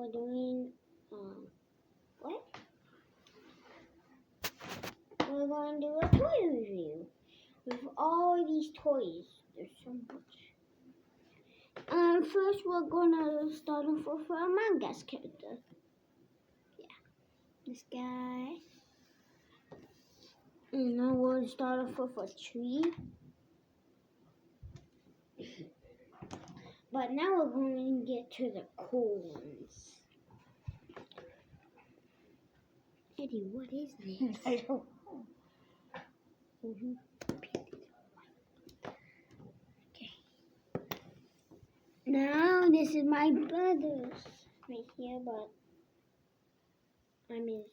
for doing what? We're going to do a toy review with all these toys. There's so much. First we're gonna start off with a Among Us character. Yeah, this guy. And now we'll start off with a tree. But now we're going to get to the cool ones. Eddie, what is this? I don't know. Okay. Now this is my brother's right here, but I'm his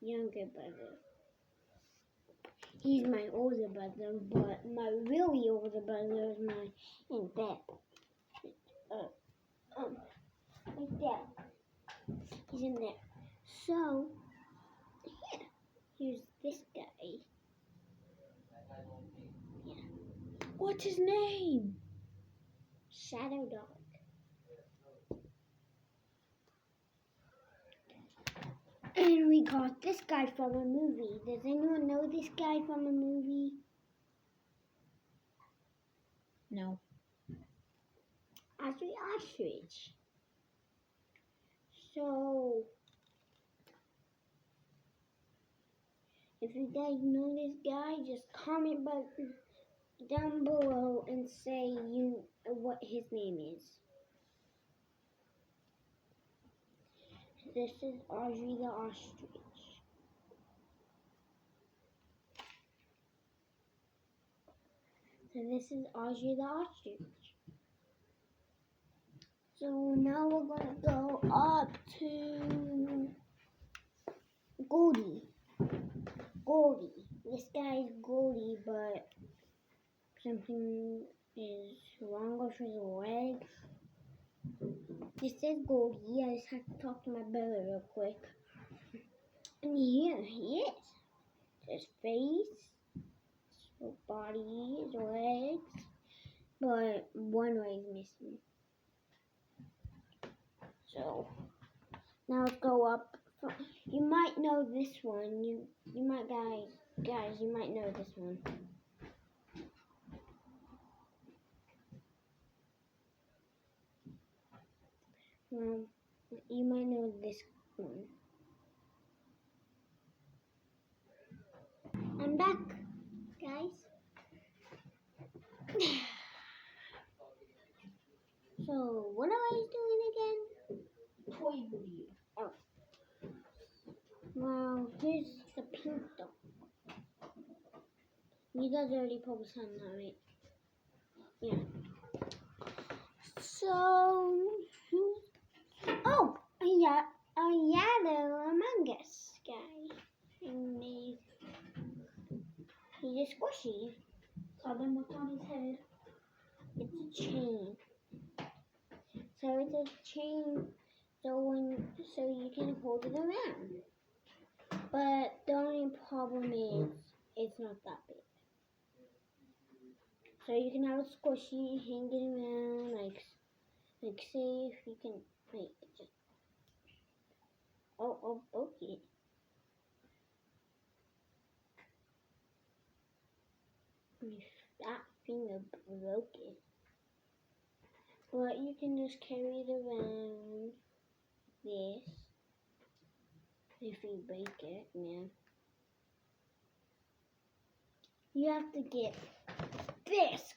younger brother. He's my older brother, but my really older brother is my in bed. Right there. He's in there. So, yeah, here's this guy. Yeah. What's his name? Shadow Dog. And we got this guy from a movie. Does anyone know this guy from a movie? No. Ostrich. So, if you guys know this guy, just comment down below and say what his name is. This is Audrey the Ostrich. So this is Audrey the Ostrich. So now we're gonna go up to Goldie. This guy is Goldie, but something is wrong with his legs. This is Goldie. I just have to talk to my brother real quick. And here he is. His face, his body, his legs, but one leg missing. So now let's go up. You might know this one. You might guys, you might know this one. You might know this one. I'm back, guys. So, what am I doing again? Toy review. Oh. Well, here's the pink dog. You guys already probably saw that, right? Yeah. So, a Yellow Among Us guy. And he's squishy. Tell them what's on his head. It's a chain. So it's a chain so you can hold it around. But the only problem is it's not that big. So you can have a squishy hanging around like say if you can just okay. My fat finger broke it. But you can just carry it around this. If you break it, man. You have to get this